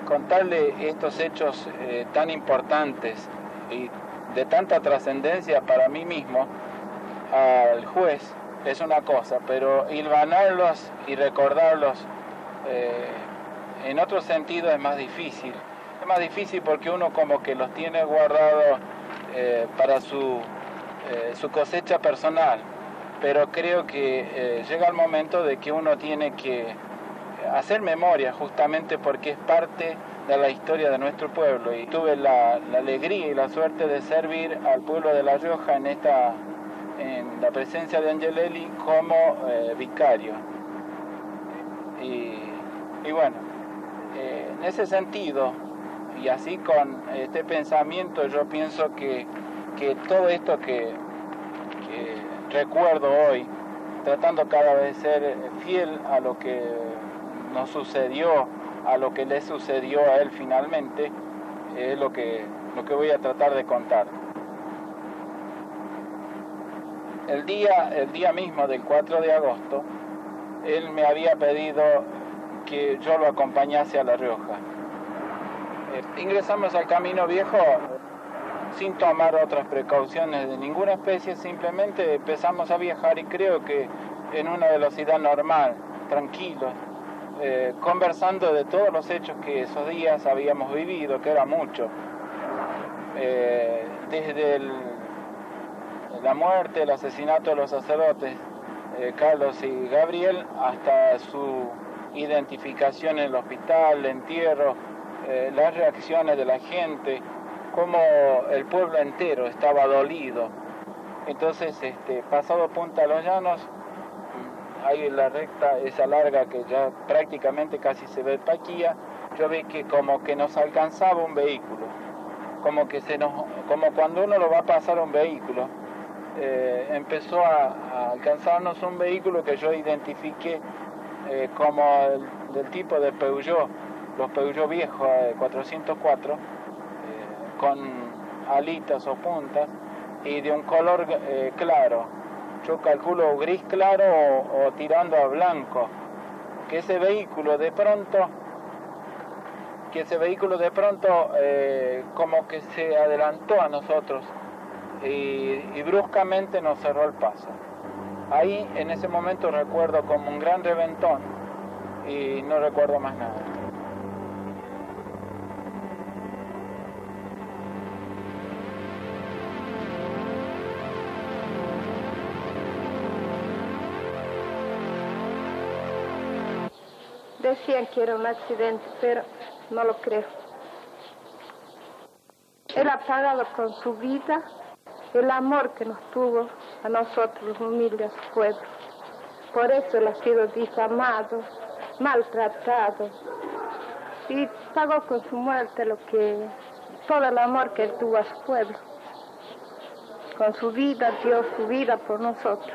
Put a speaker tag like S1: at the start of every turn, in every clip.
S1: contarle estos hechos tan importantes y de tanta trascendencia para mí mismo al juez es una cosa, pero hilvanarlos y recordarlos en otro sentido es más difícil. Es más difícil porque uno como que los tiene guardados para su cosecha personal, pero creo que llega el momento de que uno tiene que hacer memoria, justamente porque es parte de la historia de nuestro pueblo, y tuve la alegría y la suerte de servir al pueblo de La Rioja en la presencia de Angelelli como vicario. Y bueno, en ese sentido, y así con este pensamiento, yo pienso que todo esto que recuerdo hoy, tratando cada vez de ser fiel a lo que nos sucedió, a lo que le sucedió a él finalmente, es lo que voy a tratar de contar. El día mismo del 4 de agosto, él me había pedido que yo lo acompañase a La Rioja. Ingresamos al Camino Viejo sin tomar otras precauciones de ninguna especie, simplemente empezamos a viajar, y creo que en una velocidad normal, tranquilo, conversando de todos los hechos que esos días habíamos vivido, que era mucho, desde la muerte, el asesinato de los sacerdotes Carlos y Gabriel, hasta su identificación en el hospital, el entierro, las reacciones de la gente, cómo el pueblo entero estaba dolido. Entonces, pasado Punta de los Llanos, ahí en la recta esa larga que ya prácticamente casi se ve Paquía, yo vi que como que nos alcanzaba un vehículo, como cuando uno lo va a pasar un vehículo, empezó a alcanzarnos un vehículo que yo identifiqué como del tipo de Peugeot, los Peugeot viejos 404, con alitas o puntas y de un color claro. Yo calculo gris claro o tirando a blanco. Que ese vehículo de pronto como que se adelantó a nosotros y bruscamente nos cerró el paso. Ahí en ese momento recuerdo como un gran reventón y no recuerdo más nada.
S2: Decían que era un accidente, pero no lo creo. Él ha pagado con su vida el amor que nos tuvo a nosotros, los humildes pueblos. Por eso él ha sido difamado, maltratado, y pagó con su muerte todo el amor que él tuvo a su pueblo. Con su vida dio su vida por nosotros.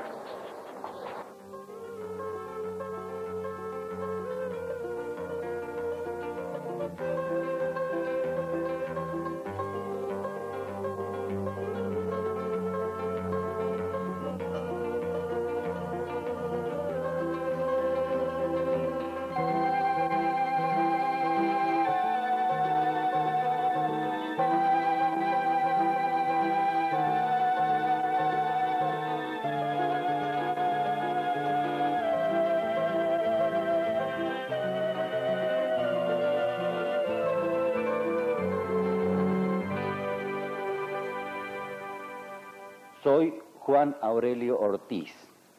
S3: Soy Juan Aurelio Ortiz.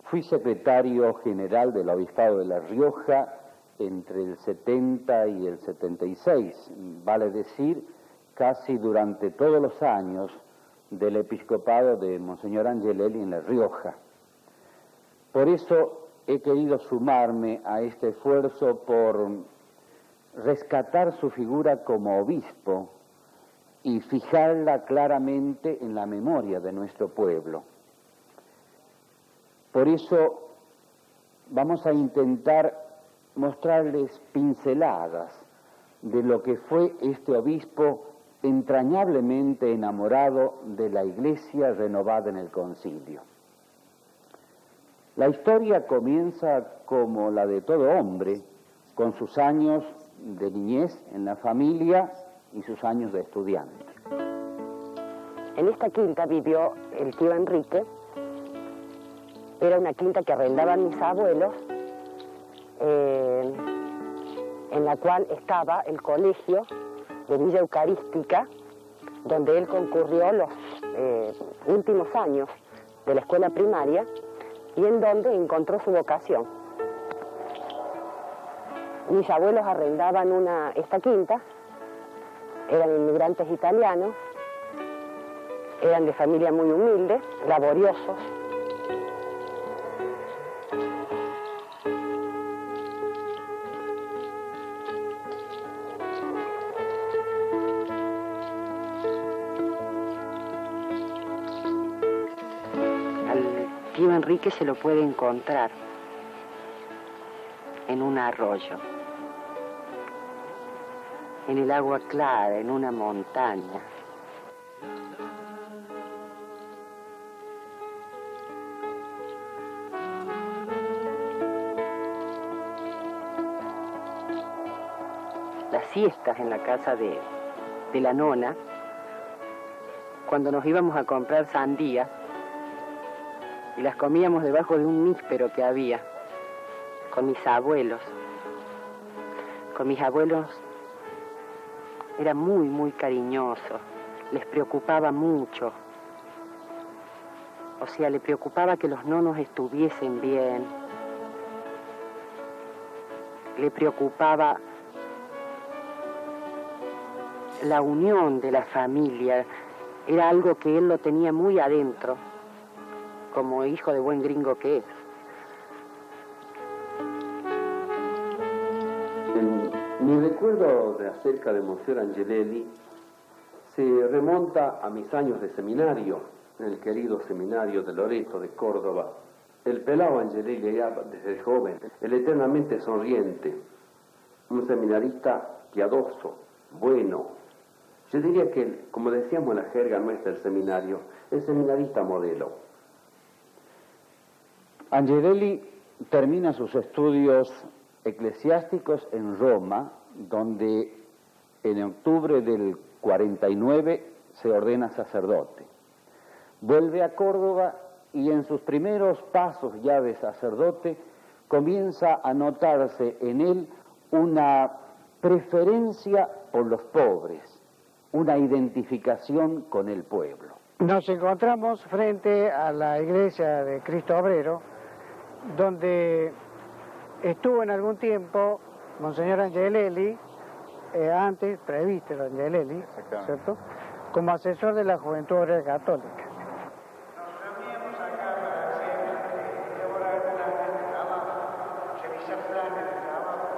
S3: Fui secretario general del Obispado de La Rioja entre el 70 y el 76, vale decir, casi durante todos los años del episcopado de Monseñor Angelelli en La Rioja. Por eso he querido sumarme a este esfuerzo por rescatar su figura como obispo y fijarla claramente en la memoria de nuestro pueblo. Por eso vamos a intentar mostrarles pinceladas de lo que fue este obispo entrañablemente enamorado de la Iglesia renovada en el concilio. La historia comienza como la de todo hombre, con sus años de niñez en la familia y sus años de estudiante.
S4: En esta quinta vivió el tío Enrique. Era una quinta que arrendaban mis abuelos, en la cual estaba el colegio de Villa Eucarística, donde él concurrió los últimos años de la escuela primaria y en donde encontró su vocación. Mis abuelos arrendaban esta quinta, eran inmigrantes italianos, eran de familia muy humilde, laboriosos. Al tío Enrique se lo puede encontrar en un arroyo, en el agua clara, en una montaña. Las siestas en la casa de la nona, cuando nos íbamos a comprar sandías y las comíamos debajo de un níspero que había, con mis abuelos. Con mis abuelos era muy, muy cariñoso, les preocupaba mucho. O sea, le preocupaba que los nonos estuviesen bien, le preocupaba la unión de la familia, era algo que él lo tenía muy adentro, como hijo de buen gringo que es.
S5: Mi recuerdo acerca de Monsieur Angelelli se remonta a mis años de seminario, en el querido seminario de Loreto de Córdoba. El pelao Angelelli, ya desde joven, el eternamente sonriente, un seminarista piadoso, bueno. Yo diría que, como decíamos en la jerga nuestra del seminario, el seminarista modelo.
S3: Angelelli termina sus estudios eclesiásticos en Roma, donde en octubre del 49 se ordena sacerdote. Vuelve a Córdoba y en sus primeros pasos ya de sacerdote comienza a notarse en él una preferencia por los pobres, una identificación con el pueblo.
S6: Nos encontramos frente a la iglesia de Cristo Obrero, donde estuvo en algún tiempo Monseñor Angelelli, antes prevístero Angelelli, ¿cierto?, como asesor de la Juventud Obrera Católica. Nos reuníamos acá para hacer, elaborar planes de trabajo, revisar planes de trabajo,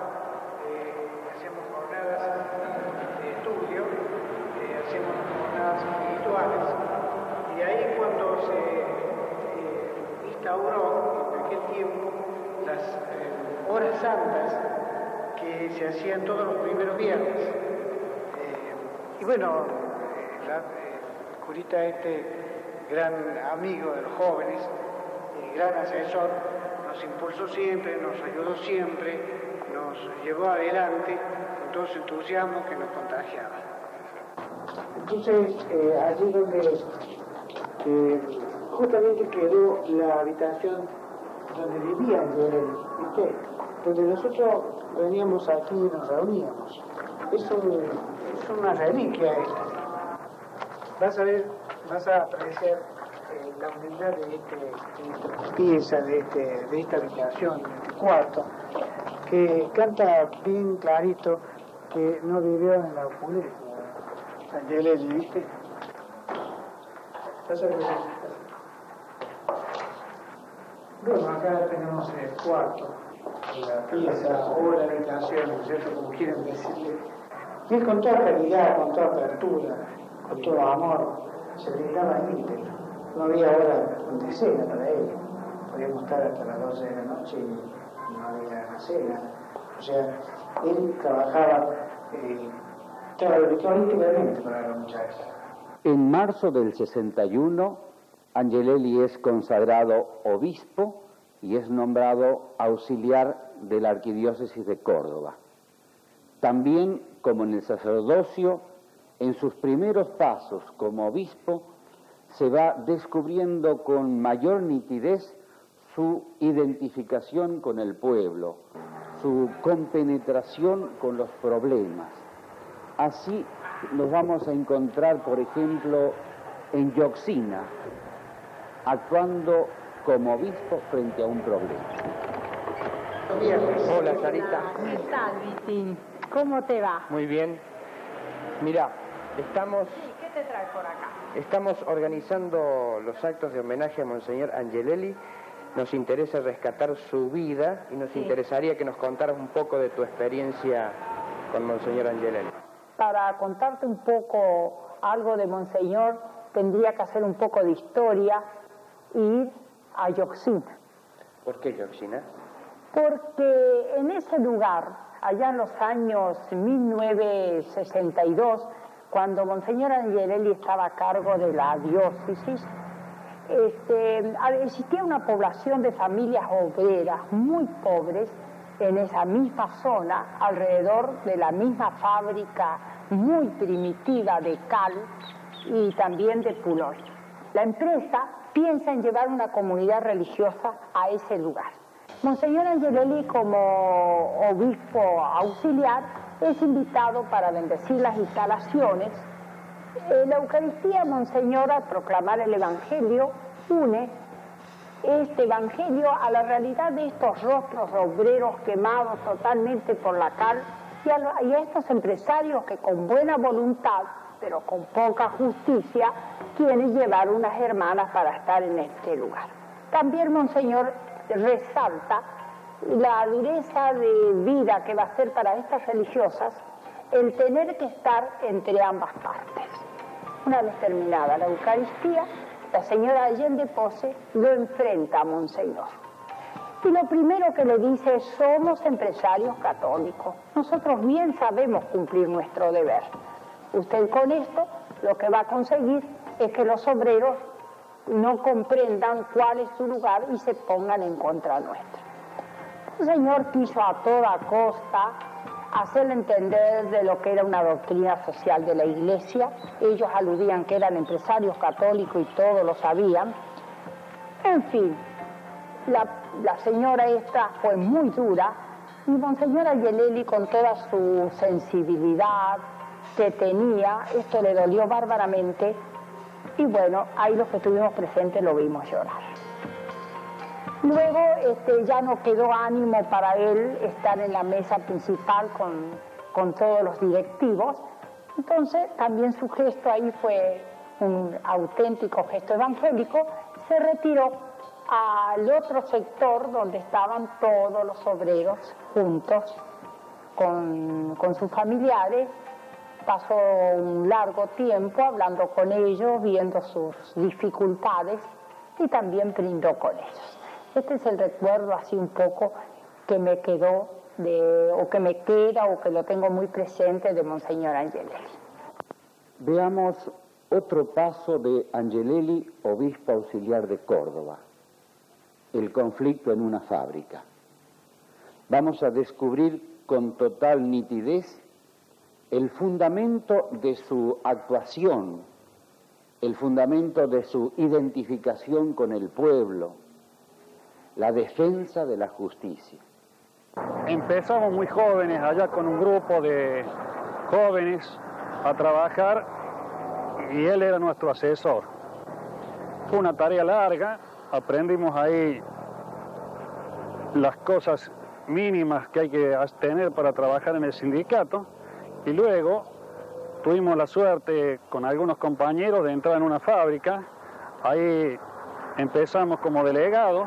S6: hacemos jornadas de estudio, hacemos jornadas espirituales, y ahí cuando se instauró en aquel tiempo las horas santas que se hacían todos los primeros viernes. Y bueno, el curita gran amigo de los jóvenes, gran asesor, nos impulsó siempre, nos ayudó siempre, nos llevó adelante con todo su entusiasmo que nos contagiaba. Entonces, allí donde justamente quedó la habitación donde vivía Angelelli, ¿viste? Donde nosotros veníamos aquí y nos reuníamos. Es una reliquia esta. Vas a apreciar la humildad de esta pieza, de esta habitación, de este cuarto, que canta bien clarito que no vivió en la opulencia. Angelelli, ¿viste? Vas a ver. Bueno, acá tenemos el cuarto, la pieza o la habitación, ¿no es cierto?, como quieren decirle. Y es con toda calidad, con toda apertura, con todo amor, se brindaba íntegro. No había hora de cena para él. Podíamos estar hasta las 12 de la noche y no había cena. O sea, él trabajaba íntegramente para los muchachos.
S3: En marzo del 61, Angelelli es consagrado obispo y es nombrado auxiliar de la Arquidiócesis de Córdoba. También, como en el sacerdocio, en sus primeros pasos como obispo, se va descubriendo con mayor nitidez su identificación con el pueblo, su compenetración con los problemas. Así nos vamos a encontrar, por ejemplo, en Yoxina, actuando como obispo frente a un problema.
S7: Hola, Sarita.
S8: ¿Cómo estás, Vitín? ¿Cómo te va?
S7: Muy bien. Mira, estamos...
S8: ¿Qué te trae por acá?
S7: Estamos organizando los actos de homenaje a Monseñor Angelelli. Nos interesa rescatar su vida y nos interesaría que nos contaras un poco de tu experiencia con Monseñor Angelelli.
S8: Para contarte un poco algo de Monseñor, tendría que hacer un poco de historia y ir a Yoxina.
S7: ¿Por qué Yoxina?
S8: Porque en ese lugar, allá en los años 1962, cuando Monseñor Angelelli estaba a cargo de la diócesis, existía una población de familias obreras muy pobres en esa misma zona, alrededor de la misma fábrica muy primitiva de cal y también de pulón. La empresa piensa en llevar una comunidad religiosa a ese lugar. Monseñor Angelelli, como obispo auxiliar, es invitado para bendecir las instalaciones. La Eucaristía, Monseñor, al proclamar el Evangelio, une este Evangelio a la realidad de estos rostros obreros quemados totalmente por la cal y a estos empresarios que con buena voluntad, pero con poca justicia, quieren llevar unas hermanas para estar en este lugar. También Monseñor resalta la dureza de vida que va a ser para estas religiosas el tener que estar entre ambas partes. Una vez terminada la Eucaristía, la señora Allende Pose lo enfrenta a Monseñor. Y lo primero que le dice es: somos empresarios católicos, nosotros bien sabemos cumplir nuestro deber. Usted con esto lo que va a conseguir es que los obreros no comprendan cuál es su lugar y se pongan en contra nuestra. El Señor quiso a toda costa hacerle entender de lo que era una doctrina social de la Iglesia. Ellos aludían que eran empresarios católicos y todos lo sabían. En fin, la señora esta fue muy dura y Monseñor Angelelli, con toda su sensibilidad que tenía, esto le dolió bárbaramente. Y bueno, ahí los que estuvimos presentes lo vimos llorar. Luego ya no quedó ánimo para él estar en la mesa principal con todos los directivos. Entonces también su gesto ahí fue un auténtico gesto evangélico. Se retiró al otro sector donde estaban todos los obreros juntos con sus familiares. Pasó un largo tiempo hablando con ellos, viendo sus dificultades y también brindó con ellos. Este es el recuerdo así un poco que me quedó, o que me queda, o que lo tengo muy presente de Monseñor Angelelli.
S3: Veamos otro paso de Angelelli, obispo auxiliar de Córdoba, el conflicto en una fábrica. Vamos a descubrir con total nitidez el fundamento de su actuación, el fundamento de su identificación con el pueblo, la defensa de la justicia.
S9: Empezamos muy jóvenes, allá con un grupo de jóvenes, a trabajar, y él era nuestro asesor. Fue una tarea larga, aprendimos ahí las cosas mínimas que hay que tener para trabajar en el sindicato, y luego tuvimos la suerte con algunos compañeros de entrar en una fábrica. Ahí empezamos como delegado.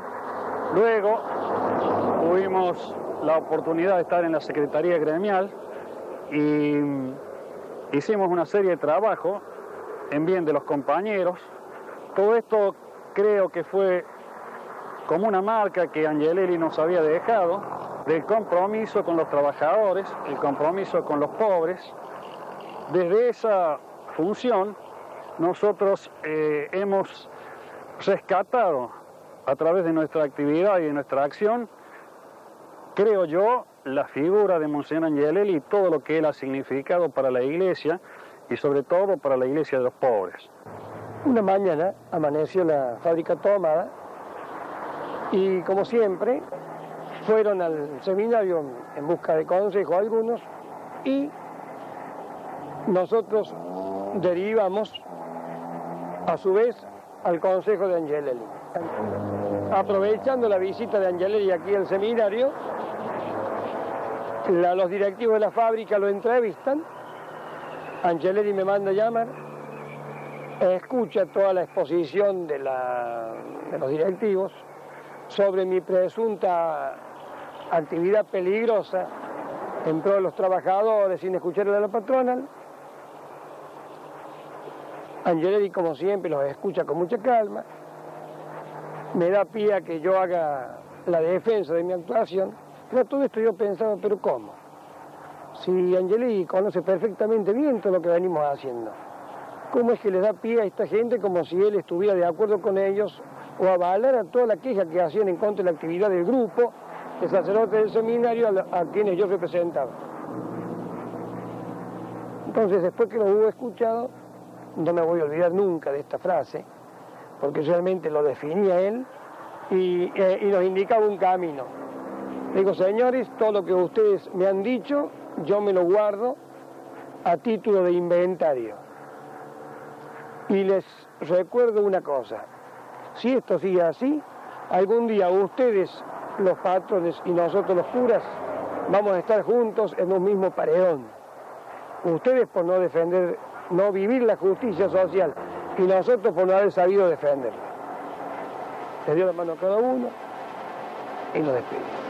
S9: Luego tuvimos la oportunidad de estar en la Secretaría Gremial y hicimos una serie de trabajos en bien de los compañeros. Todo esto creo que fue como una marca que Angelelli nos había dejado, del compromiso con los trabajadores, el compromiso con los pobres. Desde esa función nosotros hemos rescatado a través de nuestra actividad y de nuestra acción, creo yo, la figura de Monseñor Angelelli y todo lo que él ha significado para la iglesia y sobre todo para la iglesia de los pobres.
S10: Una mañana amaneció la fábrica tomada y, como siempre, fueron al seminario en busca de consejo algunos y nosotros derivamos a su vez al consejo de Angelelli. Aprovechando la visita de Angelelli aquí al seminario, los directivos de la fábrica lo entrevistan, Angelelli me manda a llamar, escucha toda la exposición de los directivos sobre mi presunta actividad peligrosa en pro de los trabajadores sin escucharle a la patronal. Angelelli, como siempre, los escucha con mucha calma, me da pie a que yo haga la defensa de mi actuación, pero todo esto yo pensaba, pero ¿cómo? Si Angelelli conoce perfectamente bien todo lo que venimos haciendo, ¿cómo es que le da pie a esta gente como si él estuviera de acuerdo con ellos o avalara toda la queja que hacían en contra de la actividad del grupo de sacerdotes del seminario a quienes yo representaba? Entonces, después que lo hubo escuchado, no me voy a olvidar nunca de esta frase, porque realmente lo definía él y nos indicaba un camino. Le digo, señores, todo lo que ustedes me han dicho, yo me lo guardo a título de inventario. Y les recuerdo una cosa, si esto sigue así, algún día ustedes, los patrones, y nosotros los curas, vamos a estar juntos en un mismo paredón. Ustedes por no defender, no vivir la justicia social, y nosotros por no haber sabido defenderla. Le dio la mano a cada uno y nos despidió.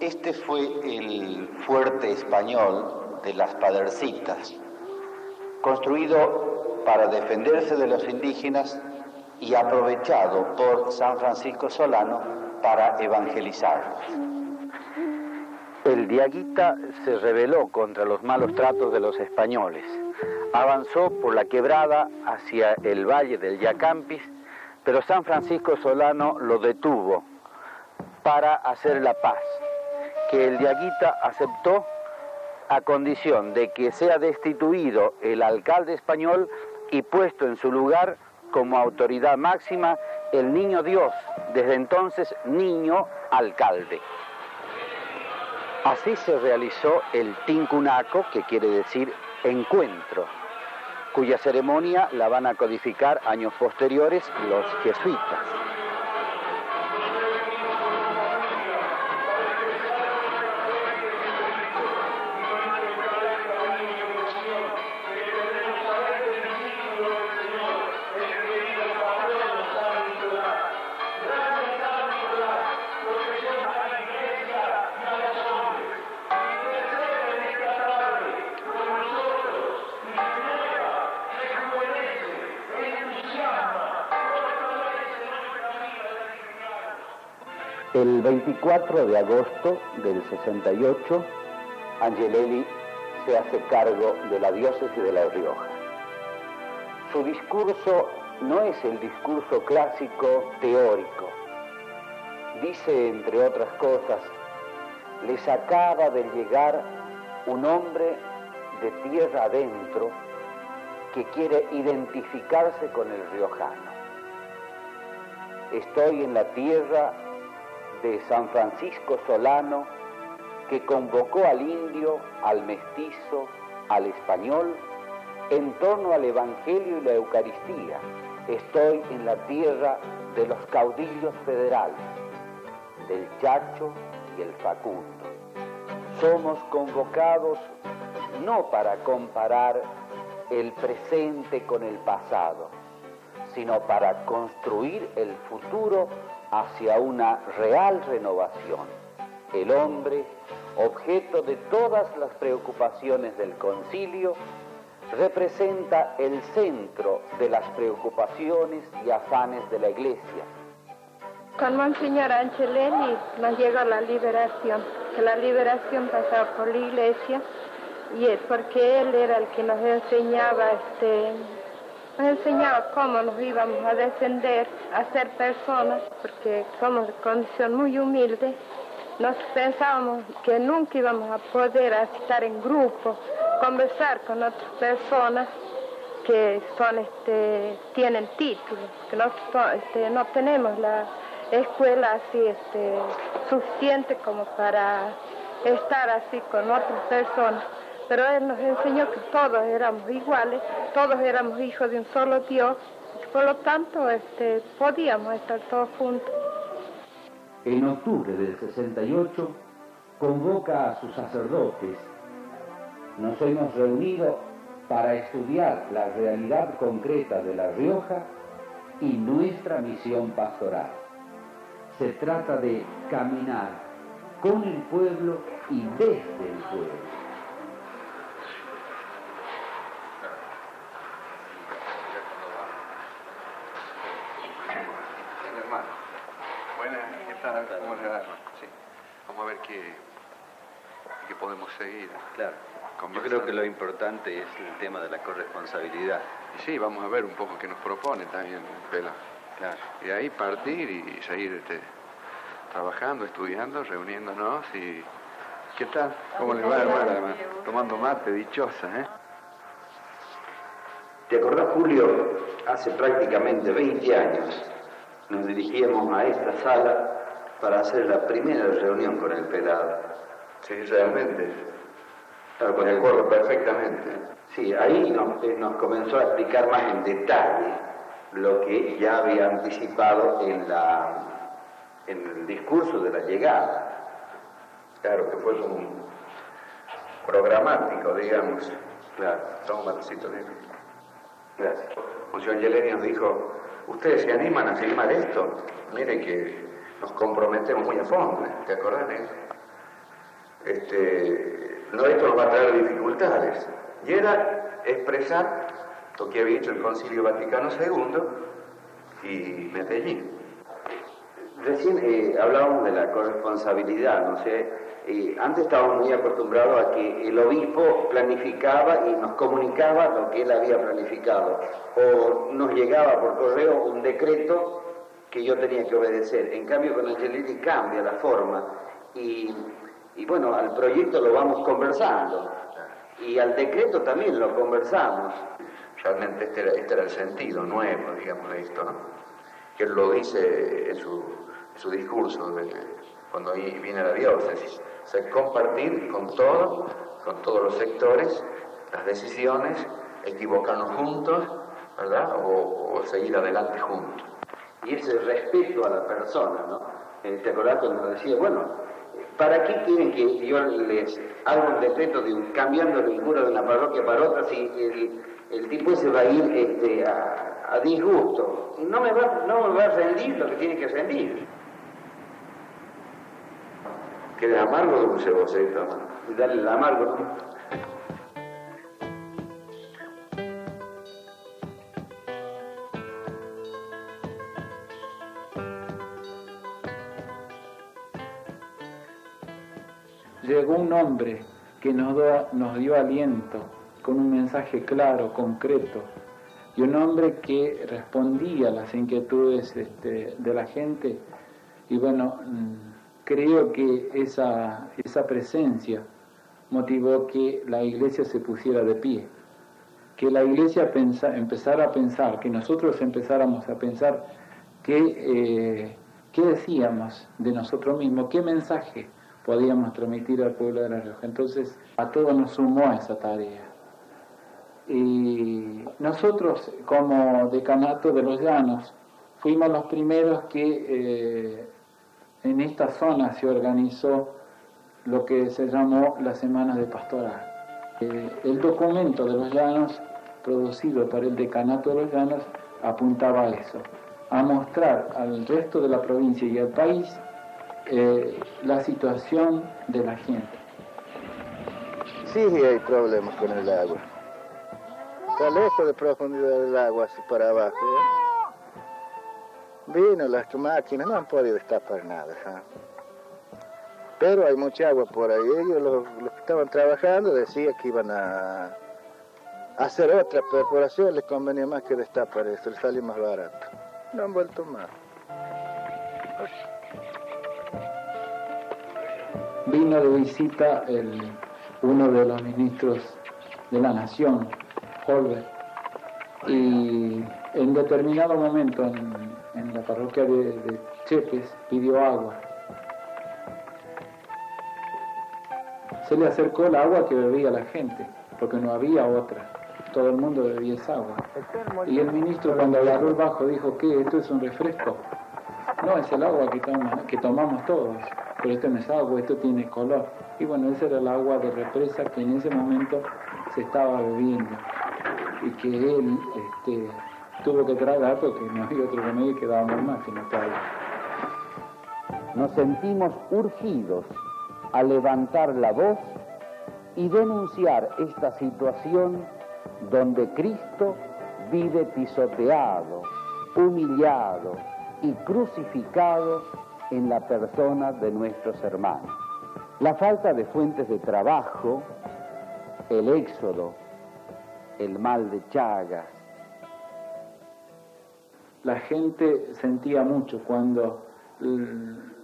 S3: Este fue el fuerte español de las Padercitas, construido para defenderse de los indígenas y aprovechado por San Francisco Solano para evangelizarlos. El Diaguita se rebeló contra los malos tratos de los españoles. Avanzó por la quebrada hacia el valle del Yacampis, pero San Francisco Solano lo detuvo para hacer la paz, que el Diaguita aceptó a condición de que sea destituido el alcalde español y puesto en su lugar como autoridad máxima el Niño Dios, desde entonces niño alcalde. Así se realizó el Tincunaco, que quiere decir encuentro, cuya ceremonia la van a codificar años posteriores los jesuitas. El 24 de agosto del 68, Angelelli se hace cargo de la diócesis de La Rioja. Su discurso no es el discurso clásico teórico. Dice, entre otras cosas, les acaba de llegar un hombre de tierra adentro que quiere identificarse con el riojano. Estoy en la tierra de San Francisco Solano, que convocó al indio, al mestizo, al español, en torno al Evangelio y la Eucaristía. Estoy en la tierra de los caudillos federales, del Chacho y el Facundo. Somos convocados no para comparar el presente con el pasado, sino para construir el futuro hacia una real renovación. El hombre, objeto de todas las preocupaciones del concilio, representa el centro de las preocupaciones y afanes de la Iglesia.
S2: Con Monseñor Angelelli nos llegó la liberación, que la liberación pasaba por la Iglesia, y porque él era el que nos enseñaba cómo nos íbamos a defender, a ser personas, porque somos de condición muy humilde. Nos pensábamos que nunca íbamos a poder estar en grupo, conversar con otras personas que tienen títulos, que no tenemos la escuela así suficiente como para estar así con otras personas. Pero él nos enseñó que todos éramos iguales, todos éramos hijos de un solo Dios, y por lo tanto podíamos estar todos juntos.
S3: En octubre del 68 convoca a sus sacerdotes. Nos hemos reunido para estudiar la realidad concreta de La Rioja y nuestra misión pastoral. Se trata de caminar con el pueblo y desde el pueblo.
S5: ¿Cómo le va? Sí. Vamos a ver qué podemos seguir.
S3: Claro. Yo creo que lo importante es el tema de la corresponsabilidad.
S5: Y sí, vamos a ver un poco qué nos propone también Pela.
S3: Claro.
S5: Y ahí partir y seguir trabajando, estudiando, reuniéndonos y... ¿Qué tal? ¿Cómo le va, hermana? Tomando mate, dichosa, ¿eh?
S11: ¿Te acordás, Julio? Hace prácticamente 20 años nos dirigíamos a esta sala para hacer la primera reunión con el pelado.
S5: Sí, realmente. Claro, me acuerdo perfectamente.
S11: Sí, ahí nos comenzó a explicar más en detalle lo que ya había anticipado en el discurso de la llegada.
S5: Claro, que fue como un programático, digamos.
S11: Claro.
S5: Toma un matecito, ¿eh?
S11: Gracias.
S5: Monseñor Angelelli nos dijo, ¿ustedes se animan a filmar esto? Mire que nos comprometemos muy a fondo, ¿te acordás de eso? No, esto nos va a traer dificultades. Y era expresar lo que había hecho el Concilio Vaticano II y Medellín.
S11: Recién hablábamos de la corresponsabilidad, no sé. Antes estábamos muy acostumbrados a que el obispo planificaba y nos comunicaba lo que él había planificado. O nos llegaba por correo un decreto que yo tenía que obedecer. En cambio, con Angelelli cambia la forma. Y bueno, al proyecto lo vamos conversando. Y al decreto también lo conversamos.
S5: Realmente este era el sentido nuevo, digamos, de esto, ¿no? Que él lo dice en su discurso, cuando ahí viene la diócesis. O sea, compartir con todos los sectores, las decisiones, equivocarnos juntos, ¿verdad? O seguir adelante juntos.
S11: Y ese respeto a la persona, ¿no? ¿Te acordás cuando nos decía, bueno, ¿para qué quieren que yo les haga un decreto cambiando el cura de una parroquia para otra si el tipo ese va a ir a disgusto? No me va a rendir lo que tiene que rendir.
S5: ¿Quieres amargo o dulce vos, hermano?
S11: Dale el amargo, ¿no?
S1: Llegó un hombre que nos dio aliento con un mensaje claro, concreto, y un hombre que respondía a las inquietudes de la gente. Y bueno, creo que esa presencia motivó que la Iglesia se pusiera de pie, que la Iglesia empezara a pensar, que nosotros empezáramos a pensar qué decíamos de nosotros mismos, qué mensaje podíamos transmitir al pueblo de La Rioja. Entonces, a todos nos sumó esa tarea. Y nosotros, como decanato de los Llanos, fuimos los primeros que en esta zona se organizó lo que se llamó las Semanas de Pastoral. El documento de los Llanos, producido por el decanato de los Llanos, apuntaba a eso, a mostrar al resto de la provincia y al país la situación de la gente.
S12: Sí, hay problemas con el agua. Está lejos de profundidad del agua, así para abajo. Vino las máquinas, no han podido destapar nada. Pero hay mucha agua por ahí. Ellos, los que estaban trabajando, decían que iban a hacer otra perforación, les convenía más que destapar esto, les salió más barato. No han vuelto más.
S1: Vino de visita uno de los ministros de la Nación, Holberg, y en determinado momento en la parroquia de Chepes pidió agua. Se le acercó el agua que bebía la gente, porque no había otra. Todo el mundo bebía esa agua. Y el ministro, cuando agarró el bajo, dijo: ¿qué? ¿Esto es un refresco? No, es el agua que tomamos todos, pero esto no es agua, esto tiene color. Y bueno, esa era el agua de represa que en ese momento se estaba bebiendo y que él tuvo que tragar porque no había otro remedio que daba más sino que agua.
S3: Nos sentimos urgidos a levantar la voz y denunciar esta situación donde Cristo vive pisoteado, humillado y crucificado en la persona de nuestros hermanos. La falta de fuentes de trabajo, el éxodo, el mal de Chagas.
S1: La gente sentía mucho cuando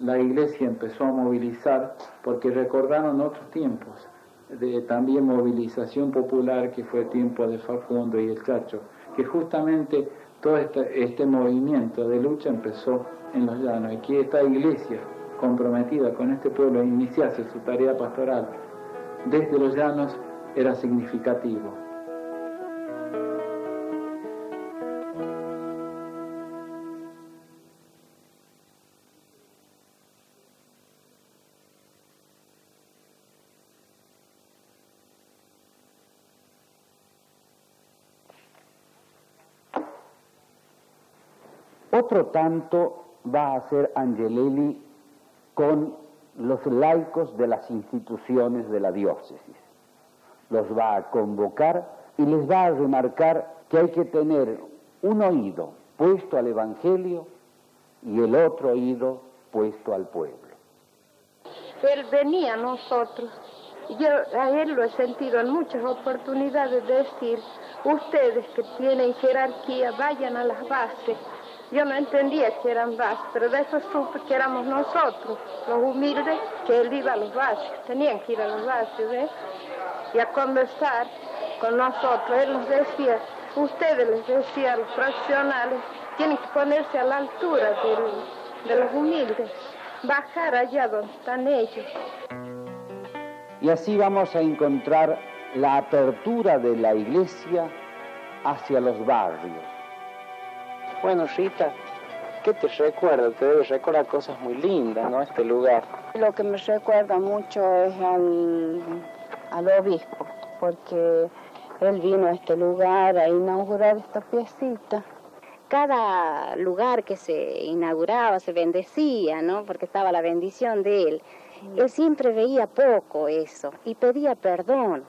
S1: la iglesia empezó a movilizar, porque recordaron otros tiempos de también movilización popular, que fue el tiempo de Facundo y el Chacho, que justamente todo este movimiento de lucha empezó en los llanos, y que esta iglesia comprometida con este pueblo a iniciarse su tarea pastoral desde los llanos era significativo.
S3: Otro tanto va a hacer Angelelli con los laicos de las instituciones de la diócesis. Los va a convocar y les va a remarcar que hay que tener un oído puesto al Evangelio y el otro oído puesto al pueblo.
S2: Él venía a nosotros. Yo a él lo he sentido en muchas oportunidades decir: ustedes que tienen jerarquía, vayan a las bases. Yo no entendía que eran bases, pero de eso supe que éramos nosotros, los humildes, que él iba a los bases, tenían que ir a los bases, y a conversar con nosotros. Él nos decía, ustedes, les decía a los profesionales, tienen que ponerse a la altura de los humildes, bajar allá donde están ellos.
S3: Y así vamos a encontrar la apertura de la iglesia hacia los barrios.
S7: Bueno, Rita, ¿qué te recuerda? Te debe recordar cosas muy lindas, ¿no? Este lugar.
S13: Lo que me recuerda mucho es al obispo, porque él vino a este lugar a inaugurar esta piecita.
S14: Cada lugar que se inauguraba se bendecía, ¿no? Porque estaba la bendición de él. Él siempre veía poco eso y pedía perdón.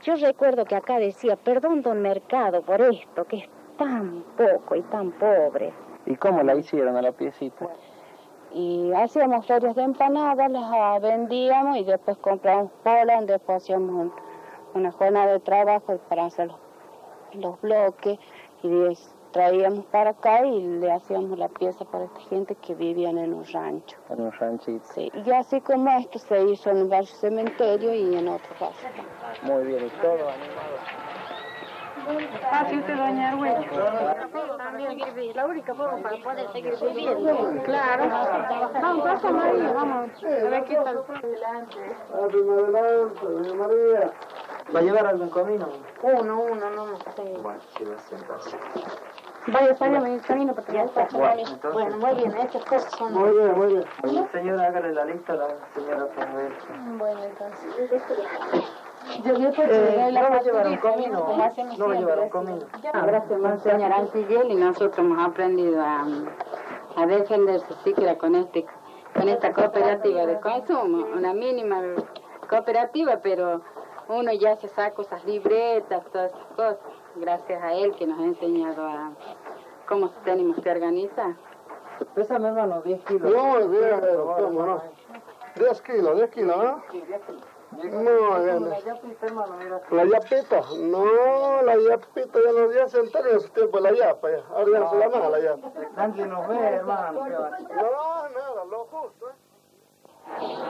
S14: Yo recuerdo que acá decía: perdón, don Mercado, por esto, que es tan poco y tan pobre.
S7: ¿Y cómo la hicieron a la piecita?
S13: Y hacíamos ferias de empanadas, las vendíamos y después comprábamos polas, después hacíamos una jornada de trabajo para hacer los bloques y traíamos para acá y le hacíamos la pieza para esta gente que vivían en un rancho.
S7: En un ranchito.
S13: Sí, y así como esto se hizo en un barrio cementerio y en otro caso.
S7: Muy bien, y todo animado.
S2: Así usted, doña Arguello.
S14: La única forma para poder seguir viviendo.
S2: Claro. Vamos, pasa María, vamos. A ver qué tal.
S10: María.
S7: ¿Va a llevar algún comino?
S14: Uno, no.
S7: Bueno, sí, va a ser entonces.
S2: Vaya, salga el camino porque ya está.
S14: Bueno, muy bien, estas cosas son...
S10: Muy bien.
S7: Señora, hágale la lista a la señora Penguel.
S14: Bueno, entonces...
S8: Yo después
S4: no lo llevaron comino, no lo llevaron comino.
S13: Gracias, Monseñor Angel, y nosotros hemos aprendido a defenderse siquiera con esta cooperativa de consumo, una mínima cooperativa, pero uno ya se saca esas libretas, todas esas cosas, gracias a él que nos ha enseñado a cómo tenemos que organizar.
S4: Pésame, hermano, 10 kilos.
S15: No, bien, ¿cómo no? 10 kilos, ¿no?
S4: Sí, 10 kilos.
S15: Muy bien.
S4: La yapita, hermano, mira.
S15: ¿La yapita? No, la yapita ya no se entera en su tiempo la yapa, ya. Ahora ya no se la mala la yapa.
S4: Nadie nos ve, hermano.
S15: No, nada, lo justo,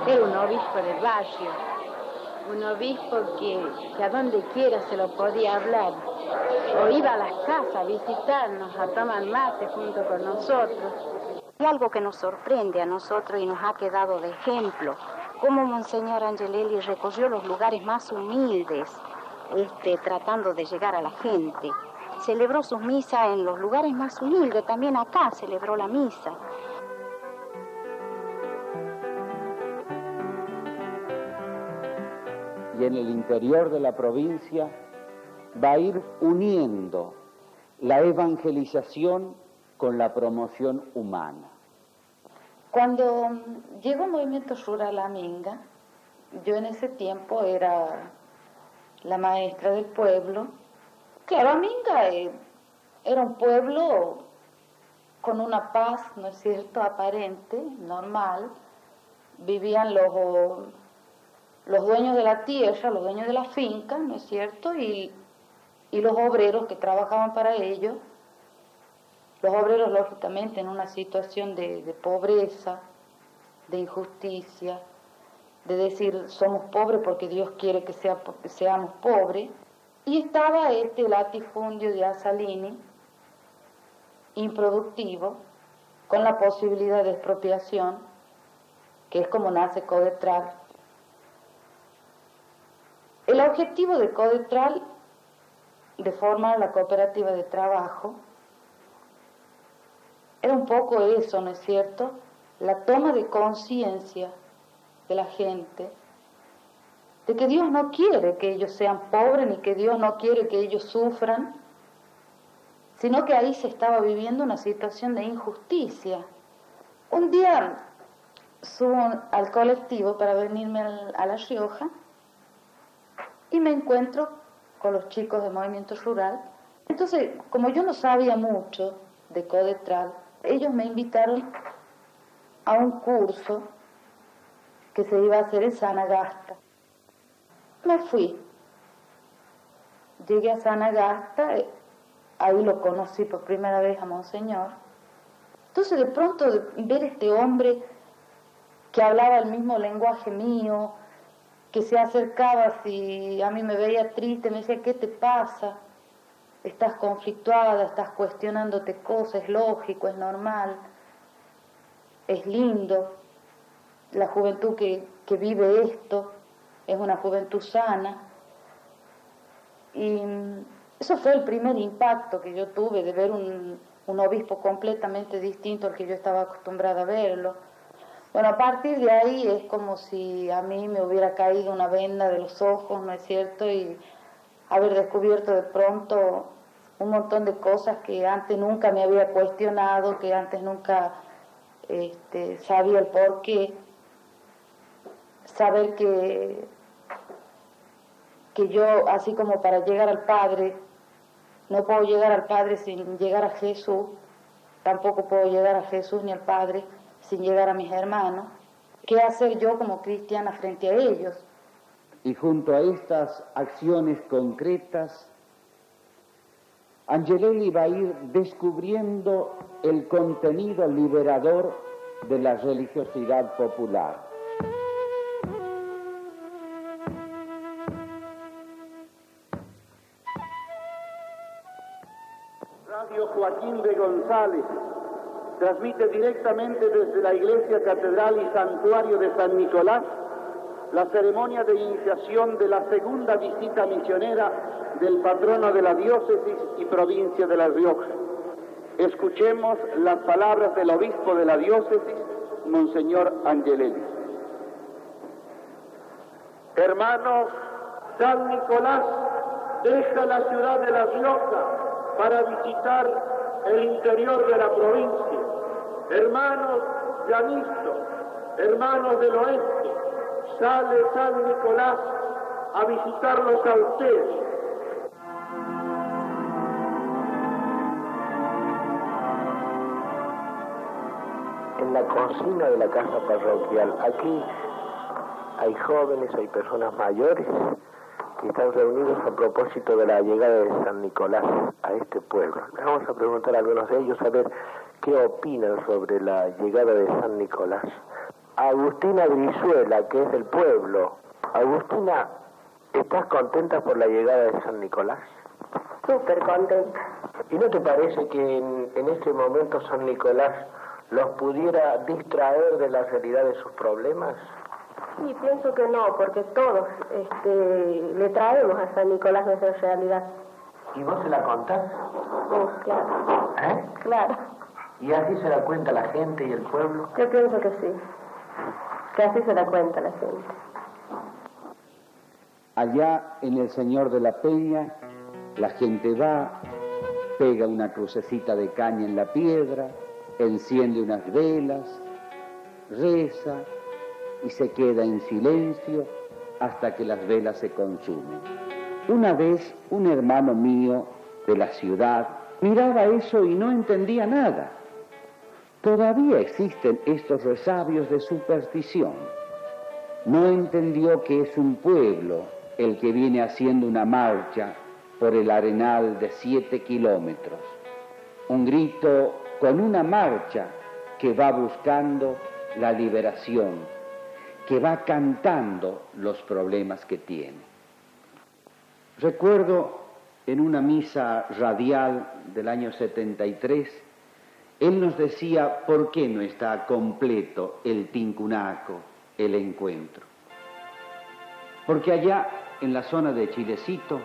S2: Era un obispo del barrio, un obispo que a donde quiera se lo podía hablar, o iba a las casas a visitarnos, a tomar mate junto con nosotros.
S14: Y algo que nos sorprende a nosotros y nos ha quedado de ejemplo, cómo Monseñor Angelelli recorrió los lugares más humildes, tratando de llegar a la gente. Celebró sus misas en los lugares más humildes, también acá celebró la misa.
S3: Y en el interior de la provincia va a ir uniendo la evangelización con la promoción humana.
S16: Cuando llegó el movimiento rural a Minga, yo en ese tiempo era la maestra del pueblo. Claro, Minga era un pueblo con una paz, ¿no es cierto?, aparente, normal. Vivían los dueños de la tierra, los dueños de la finca, ¿no es cierto?, y los obreros que trabajaban para ellos. Los obreros, lógicamente, en una situación de pobreza, de injusticia, de decir, somos pobres porque Dios quiere que seamos pobres. Y estaba este latifundio de Asalini, improductivo, con la posibilidad de expropiación, que es como nace Codetral. El objetivo de Codetral, de formar la cooperativa de trabajo, era un poco eso, ¿no es cierto? La toma de conciencia de la gente de que Dios no quiere que ellos sean pobres, ni que Dios no quiere que ellos sufran, sino que ahí se estaba viviendo una situación de injusticia. Un día subo al colectivo para venirme a La Rioja y me encuentro con los chicos del movimiento rural. Entonces, como yo no sabía mucho de Codetral, ellos me invitaron a un curso que se iba a hacer en Sanagasta. Me fui. Llegué a Sanagasta, ahí lo conocí por primera vez a Monseñor. Entonces, de pronto, ver este hombre que hablaba el mismo lenguaje mío, que se acercaba, si a mí me veía triste, me decía, ¿qué te pasa? Estás conflictuada, estás cuestionándote cosas, es lógico, es normal, es lindo. La juventud que vive esto es una juventud sana. Y eso fue el primer impacto que yo tuve de ver un obispo completamente distinto al que yo estaba acostumbrada a verlo. Bueno, a partir de ahí es como si a mí me hubiera caído una venda de los ojos, ¿no es cierto? Y haber descubierto de pronto un montón de cosas que antes nunca me había cuestionado, que antes nunca sabía el porqué. Saber que yo, así como para llegar al Padre, no puedo llegar al Padre sin llegar a Jesús, tampoco puedo llegar a Jesús ni al Padre sin llegar a mis hermanos. ¿Qué hacer yo como cristiana frente a ellos?
S3: Y junto a estas acciones concretas, Angelelli va a ir descubriendo el contenido liberador de la religiosidad popular.
S17: Radio Joaquín de González transmite directamente desde la Iglesia Catedral y Santuario de San Nicolás la ceremonia de iniciación de la segunda visita misionera del patrono de la diócesis y provincia de La Rioja. Escuchemos las palabras del obispo de la diócesis, Monseñor Angelelli.
S18: Hermanos,
S17: San Nicolás deja la ciudad de La Rioja para visitar el interior de la provincia. Hermanos llanistas, hermanos del oeste, sale San Nicolás a visitarlos a ustedes.
S18: En la cocina de la casa parroquial, aquí hay jóvenes, hay personas mayores que están reunidos a propósito de la llegada de San Nicolás a este pueblo. Vamos a preguntar a algunos de ellos a ver qué opinan sobre la llegada de San Nicolás. Agustina Brizuela, que es del pueblo. Agustina, ¿estás contenta por la llegada de San Nicolás?
S19: Súper contenta.
S18: ¿Y no te parece que en este momento San Nicolás los pudiera distraer de la realidad de sus problemas?
S19: Sí, pienso que no, porque todos le traemos a San Nicolás nuestra realidad.
S18: ¿Y vos se la contás?
S19: Claro.
S18: ¿Eh?
S19: Claro.
S18: ¿Y así se da cuenta la gente y el pueblo?
S19: Yo pienso que sí, que así se da cuenta la gente.
S3: Allá en el Señor de la Peña, la gente va, pega una crucecita de caña en la piedra, enciende unas velas, reza y se queda en silencio hasta que las velas se consumen. Una vez un hermano mío de la ciudad miraba eso y no entendía nada. Todavía existen estos resabios de superstición. No entendió que es un pueblo el que viene haciendo una marcha por el arenal de 7 kilómetros. Un grito con una marcha que va buscando la liberación, que va cantando los problemas que tiene. Recuerdo en una misa radial del año 73, él nos decía por qué no está completo el Tincunaco, el encuentro. Porque allá en la zona de Chilecito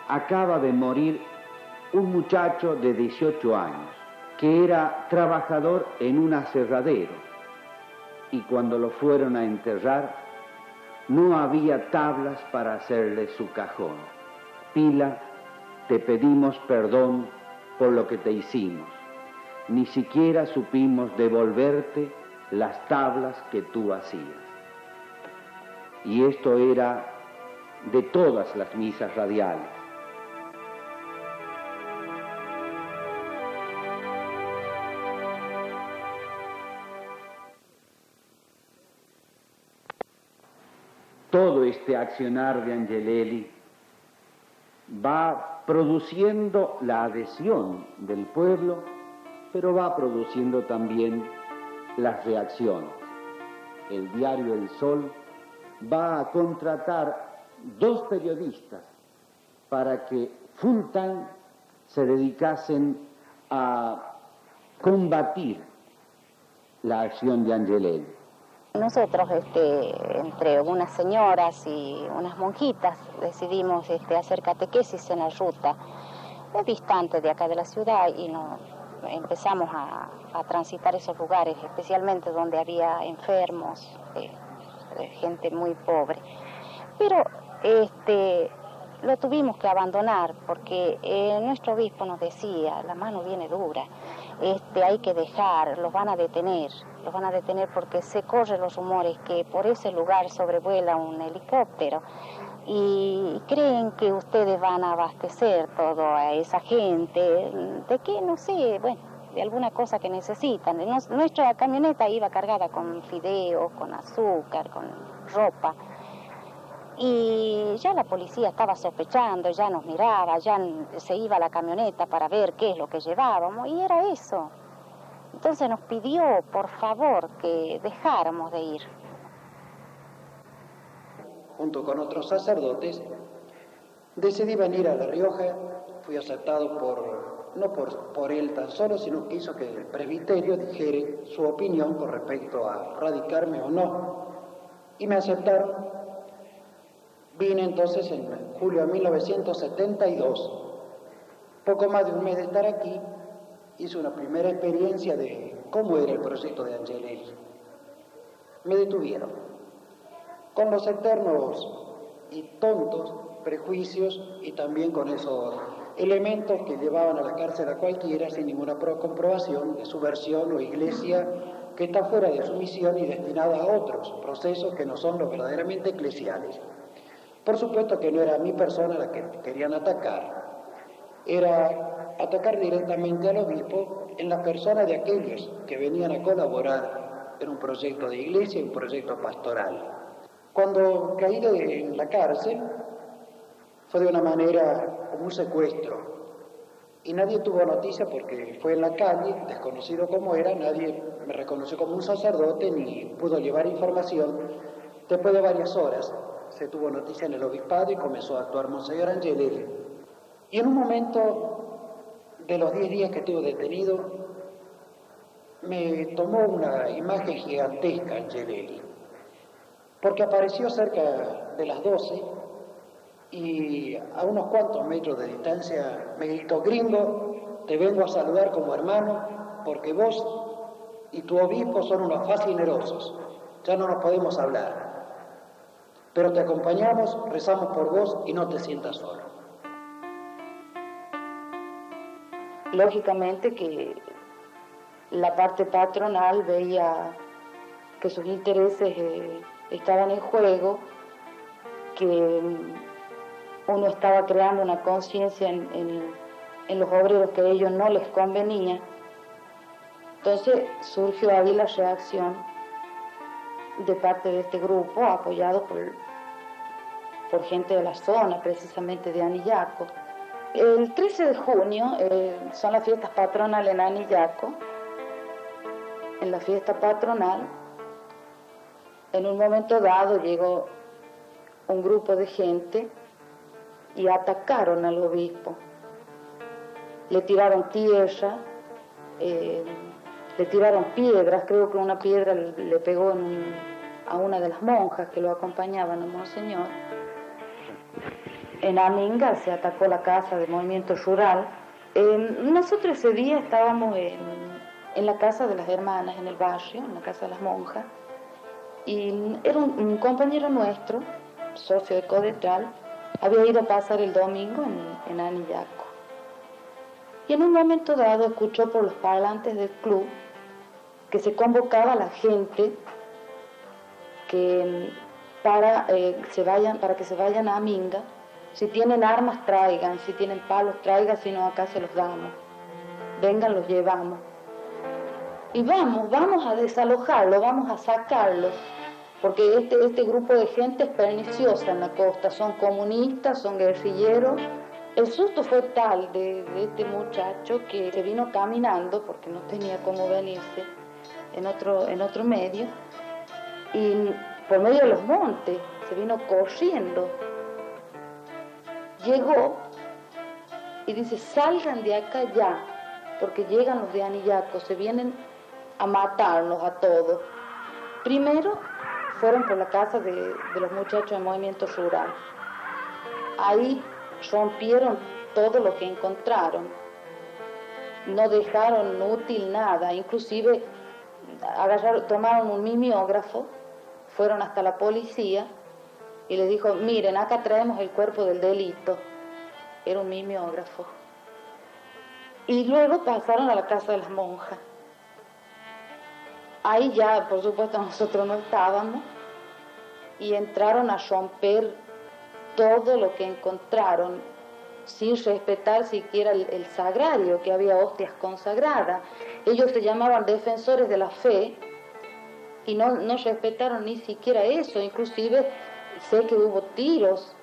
S3: acaba de morir un muchacho de 18 años que era trabajador en un aserradero, y cuando lo fueron a enterrar no había tablas para hacerle su cajón. Pila, te pedimos perdón por lo que te hicimos. Ni siquiera supimos devolverte las tablas que tú hacías. Y esto era de todas las misas radiales. Todo este accionar de Angelelli va produciendo la adhesión del pueblo, pero va produciendo también las reacciones. El diario El Sol va a contratar 2 periodistas para que full time se dedicasen a combatir la acción de Angelelli.
S14: Nosotros, entre unas señoras y unas monjitas, decidimos hacer catequesis en la ruta distante de acá de la ciudad, y empezamos a transitar esos lugares, especialmente donde había enfermos, gente muy pobre. Pero lo tuvimos que abandonar porque nuestro obispo nos decía, la mano viene dura, hay que dejar, los van a detener porque se corren los rumores que por ese lugar sobrevuela un helicóptero y creen que ustedes van a abastecer todo a esa gente, de que no sé, bueno, de alguna cosa que necesitan. Nuestra camioneta iba cargada con fideos, con azúcar, con ropa. Y ya la policía estaba sospechando, ya nos miraba, ya se iba a la camioneta para ver qué es lo que llevábamos, y era eso. Entonces nos pidió, por favor, que dejáramos de ir.
S20: Junto con otros sacerdotes, decidí venir a La Rioja. Fui aceptado no por él tan solo, sino que hizo que el presbiterio dijere su opinión con respecto a radicarme o no. Y me aceptaron. Vine entonces en julio de 1972. Poco más de un mes de estar aquí, hice una primera experiencia de cómo era el proyecto de Angelelli. Me detuvieron. Con los eternos y tontos prejuicios y también con esos elementos que llevaban a la cárcel a cualquiera sin ninguna comprobación de su versión o iglesia que está fuera de su misión y destinada a otros procesos que no son los verdaderamente eclesiales. Por supuesto que no era mi persona la que querían atacar, era atacar directamente al obispo en la persona de aquellos que venían a colaborar en un proyecto de iglesia y un proyecto pastoral. Cuando caí en la cárcel fue de una manera como un secuestro y nadie tuvo noticia porque fue en la calle, desconocido como era, nadie me reconoció como un sacerdote ni pudo llevar información. Después de varias horas se tuvo noticia en el obispado y comenzó a actuar Monseñor Angelelli. Y en un momento de los 10 días que estuve detenido, me tomó una imagen gigantesca Angelelli, porque apareció cerca de las 12 y a unos cuantos metros de distancia me gritó: gringo, te vengo a saludar como hermano, porque vos y tu obispo son unos fascinerosos, ya no nos podemos hablar, pero te acompañamos, rezamos por vos y no te sientas solo.
S16: Lógicamente que la parte patronal veía que sus intereses estaban en juego, que uno estaba creando una conciencia en los obreros que a ellos no les convenía. Entonces surgió ahí la reacción de parte de este grupo, apoyado por gente de la zona, precisamente de Anillaco. El 13 de junio son las fiestas patronales en Anillaco. En la fiesta patronal, en un momento dado llegó un grupo de gente y atacaron al obispo. Le tiraron tierra, le tiraron piedras, creo que una piedra le pegó a una de las monjas que lo acompañaban a Monseñor. En Aminga se atacó la casa del movimiento rural. Nosotros ese día estábamos en la casa de las hermanas, en el barrio, en la casa de las monjas, y era un compañero nuestro, socio de Codetral, había ido a pasar el domingo en Anillaco. Y en un momento dado escuchó por los parlantes del club que se convocaba a la gente para que se vayan a Aminga. Si tienen armas, traigan, si tienen palos, traigan, si no, acá se los damos. Vengan, los llevamos. Y vamos a desalojarlo, vamos a sacarlo, porque este grupo de gente es perniciosa en la costa, son comunistas, son guerrilleros. El susto fue tal de este muchacho que se vino caminando, porque no tenía cómo venirse en otro medio, y por medio de los montes, se vino corriendo. Llegó y dice: salgan de acá ya, porque llegan los de Anillaco, se vienen a matarnos a todos. Primero fueron por la casa de los muchachos del movimiento rural. Ahí rompieron todo lo que encontraron, no dejaron útil nada, inclusive tomaron un mimeógrafo, fueron hasta la policía y les dijo: miren, acá traemos el cuerpo del delito. Era un mimeógrafo. Y luego pasaron a la casa de las monjas. Ahí ya, por supuesto, nosotros no estábamos, y entraron a romper todo lo que encontraron, sin respetar siquiera el sagrario, que había hostias consagradas. Ellos se llamaban defensores de la fe y no respetaron ni siquiera eso. Inclusive sé que hubo tiros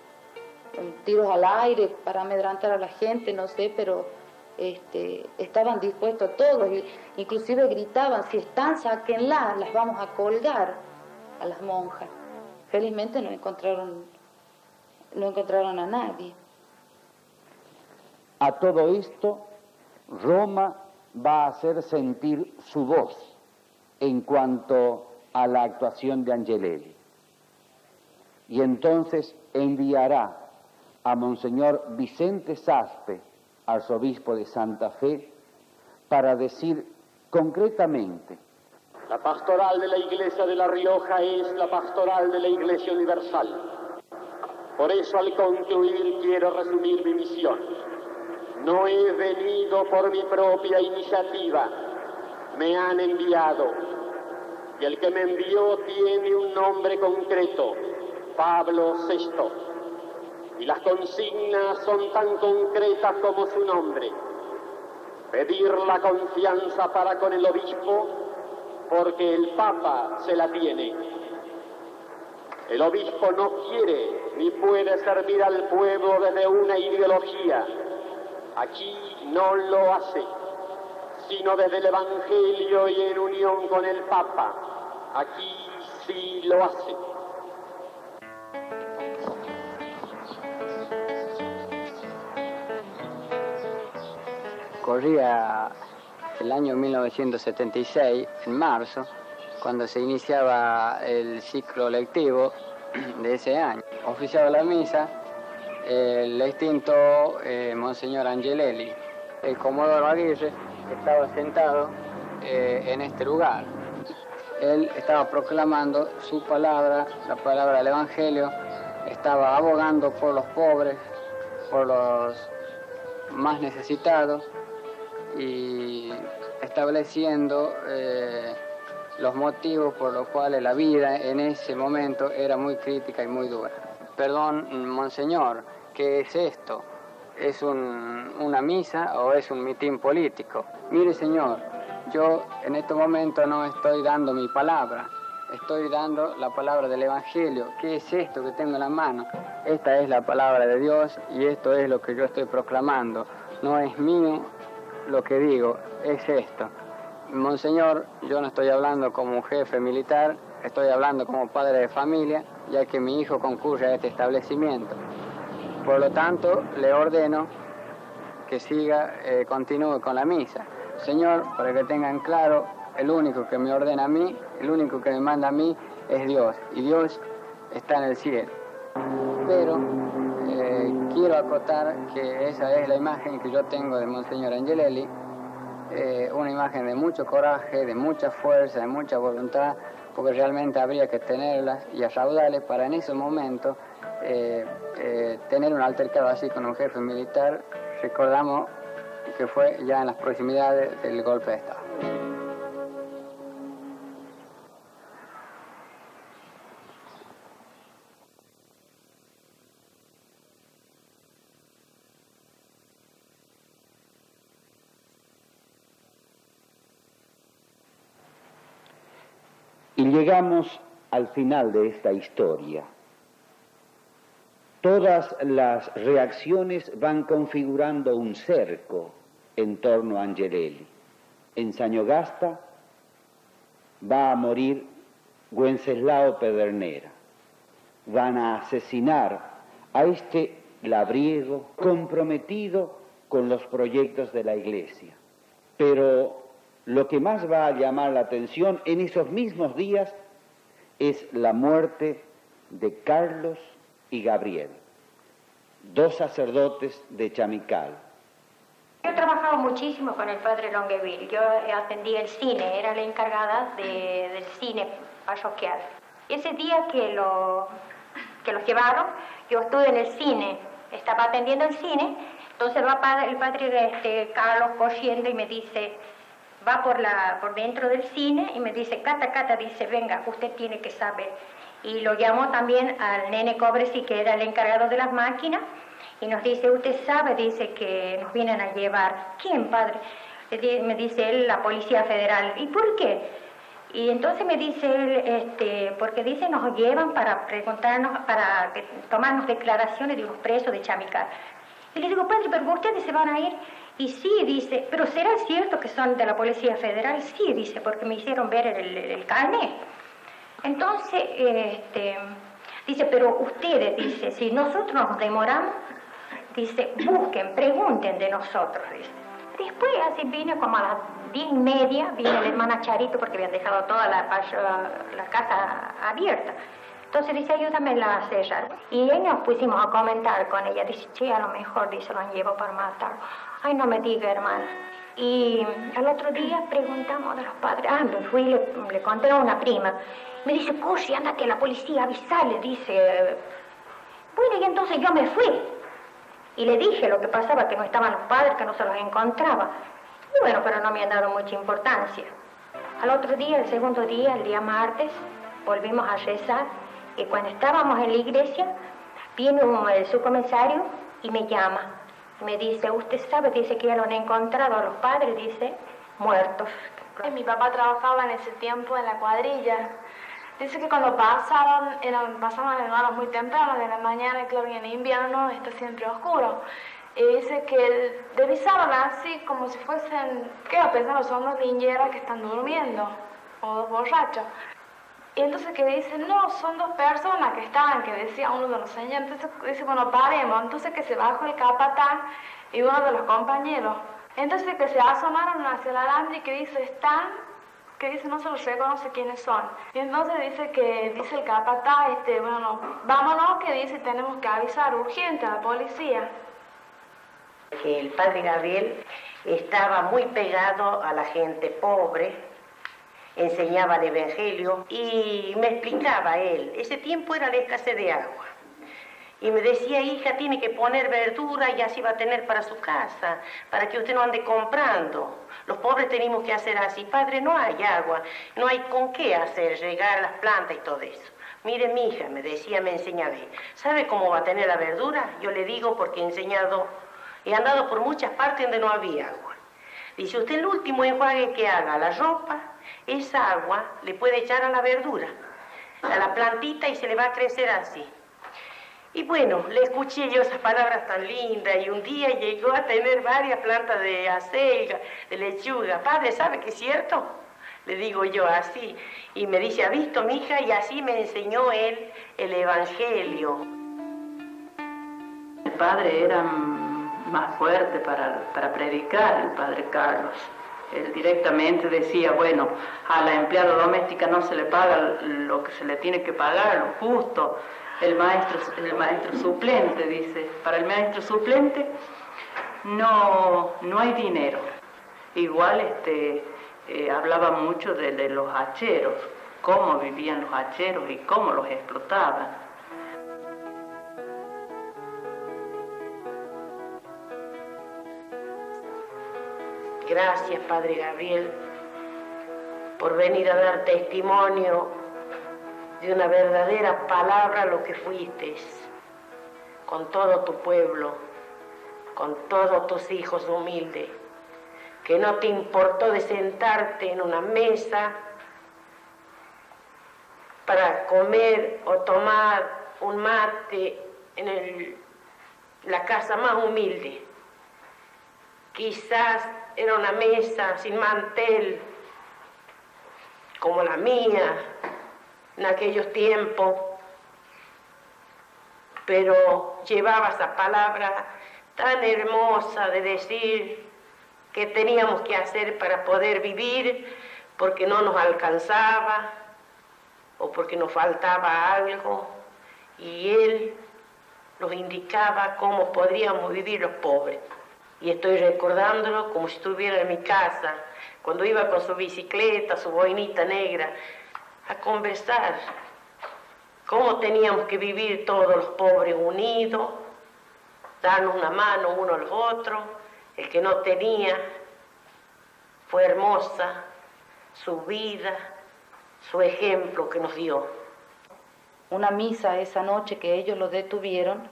S16: al aire para amedrantar a la gente, no sé, pero estaban dispuestos todos, inclusive gritaban: si están, sáquenlas, las vamos a colgar a las monjas. Felizmente no encontraron a nadie.
S3: A todo esto, Roma va a hacer sentir su voz en cuanto a la actuación de Angelelli. Y entonces enviará a Monseñor Vicente Saspe, arzobispo de Santa Fe, para decir concretamente:
S17: la pastoral de la Iglesia de La Rioja es la pastoral de la Iglesia Universal.
S21: Por eso, al concluir, quiero resumir mi misión. No he venido por mi propia iniciativa, me han enviado. Y el que me envió tiene un nombre concreto, Pablo VI. Y las consignas son tan concretas como su nombre. Pedir la confianza para con el obispo, porque el Papa se la tiene. El obispo no quiere ni puede servir al pueblo desde una ideología. Aquí no lo hace, sino desde el Evangelio y en unión con el Papa. Aquí sí lo hace.
S4: Corría el año 1976, en marzo, cuando se iniciaba el ciclo lectivo de ese año. Oficiaba la misa el extinto Monseñor Angelelli. El comodoro Aguirre estaba sentado en este lugar. Él estaba proclamando su palabra, la palabra del Evangelio, estaba abogando por los pobres, por los más necesitados y estableciendo los motivos por los cuales la vida en ese momento era muy crítica y muy dura. Perdón, monseñor, ¿qué es esto? ¿Es una misa o es un mitin político? Mire, señor, yo en este momento no estoy dando mi palabra, estoy dando la palabra del Evangelio. ¿Qué es esto que tengo en la mano? Esta es la palabra de Dios y esto es lo que yo estoy proclamando. No es mío lo que digo, es esto. Monseñor, yo no estoy hablando como un jefe militar, estoy hablando como padre de familia, ya que mi hijo concurre a este establecimiento. Por lo tanto, le ordeno que continúe con la misa. Señor, para que tengan claro, el único que me ordena a mí, el único que me manda a mí es Dios, y Dios está en el cielo. Pero quiero acotar que esa es la imagen que yo tengo de Monseñor Angelelli, una imagen de mucho coraje, de mucha fuerza, de mucha voluntad, porque realmente habría que tenerlas y raudarles para en ese momento tener un altercado así con un jefe militar. Recordamos que fue ya en las proximidades del golpe de Estado.
S3: Y llegamos al final de esta historia. Todas las reacciones van configurando un cerco en torno a Angelelli. En Sañogasta va a morir Wenceslao Pedernera. Van a asesinar a este labriego comprometido con los proyectos de la Iglesia. Pero lo que más va a llamar la atención en esos mismos días es la muerte de Carlos y Gabriel, dos sacerdotes de Chamical.
S22: Yo he trabajado muchísimo con el padre Longueville. Yo atendí el cine, era la encargada del cine parroquial. Y ese día que los llevaron, yo estuve en el cine, estaba atendiendo el cine, entonces va el padre Carlos corriendo y me dice, va por dentro del cine y me dice, Cata, dice, venga, usted tiene que saber. Y lo llamó también al nene Cobresi, que era el encargado de las máquinas, y nos dice, usted sabe, dice, que nos vienen a llevar. ¿Quién, padre? Me dice él, la Policía Federal. ¿Y por qué? Y entonces me dice él, porque dice, nos llevan para preguntarnos, para tomarnos declaraciones de los presos de Chamical. Y le digo, padre, pero ustedes se van a ir. Y sí, dice, pero ¿será cierto que son de la Policía Federal? Sí, dice, porque me hicieron ver el carnet. Entonces, dice, pero ustedes, dice, si nosotros nos demoramos, dice, busquen, pregunten de nosotros, dice. Después, así vine como a las 10:30, vino la hermana Charito, porque habían dejado toda la casa abierta. Entonces dice, ayúdame a cerrar. Y ahí nos pusimos a comentar con ella. Dice, che, a lo mejor, dice, lo han llevado para matar. Ay, no me diga, hermana. Y al otro día preguntamos de los padres. Me fui y le conté a una prima. Me dice, corre, anda que la policía avisale, dice. Bueno, y entonces yo me fui. Y le dije lo que pasaba, que no estaban los padres, que no se los encontraba. Y bueno, pero no me han dado mucha importancia. Al otro día, el segundo día, el día martes, volvimos a rezar. Y cuando estábamos en la iglesia, viene el subcomisario y me llama. Me dice, usted sabe, dice que ya lo han encontrado a los padres, dice, muertos.
S6: Mi papá trabajaba en ese tiempo en la cuadrilla. Dice que cuando pasaban en horas muy tempranas de la mañana, claro, y en invierno está siempre oscuro. Y dice que divisaron así como si fuesen, ¿qué va a pensar? Son dos lingeras que están durmiendo, o dos borrachos. Y entonces que dicen, no, son dos personas que estaban, que decía uno de los señores. Entonces dice, bueno, paremos. Entonces que se bajó el capataz y uno de los compañeros. Entonces que se asomaron hacia el alambre y que dice, están, que dice, no se los reconoce quiénes son. Y entonces dice el capataz, bueno, vámonos, que dice, tenemos que avisar urgente a la policía.
S9: El padre Gabriel estaba muy pegado a la gente pobre, enseñaba el evangelio y me explicaba él, ese tiempo era la escasez de agua. Y me decía, hija, tiene que poner verdura y así va a tener para su casa, para que usted no ande comprando. Los pobres tenemos que hacer así. Padre, no hay agua, no hay con qué hacer, regar las plantas y todo eso. Mire, mi hija, me decía, me enseñaba, ¿sabe cómo va a tener la verdura? Yo le digo porque he andado por muchas partes donde no había agua. Dice, usted el último enjuague que haga la ropa, esa agua le puede echar a la verdura, a la plantita y se le va a crecer así. Y bueno, le escuché yo esas palabras tan lindas y un día llegó a tener varias plantas de acelga, de lechuga. Padre, ¿sabe que es cierto? Le digo yo así. Y me dice, ¿ha visto, mija? Y así me enseñó él el evangelio.
S23: El padre era más fuerte para predicar, el padre Carlos. Él directamente decía, bueno, a la empleada doméstica no se le paga lo que se le tiene que pagar, lo justo. El maestro suplente, dice, para el maestro suplente no hay dinero. Igual hablaba mucho de los hacheros, cómo vivían los hacheros y cómo los explotaban.
S9: Gracias, Padre Gabriel, por venir a dar testimonio de una verdadera palabra lo que fuiste, con todo tu pueblo, con todos tus hijos humildes, que no te importó de sentarte en una mesa para comer o tomar un mate en la casa más humilde. Quizás era una mesa sin mantel, como la mía, en aquellos tiempos, pero llevaba esa palabra tan hermosa de decir qué teníamos que hacer para poder vivir, porque no nos alcanzaba o porque nos faltaba algo, y él nos indicaba cómo podríamos vivir los pobres. Y estoy recordándolo como si estuviera en mi casa, cuando iba con su bicicleta, su boinita negra, a conversar cómo teníamos que vivir todos los pobres unidos, darnos una mano uno a los otros. El que no tenía, fue hermosa su vida, su ejemplo que nos dio.
S16: Una misa esa noche que ellos lo detuvieron,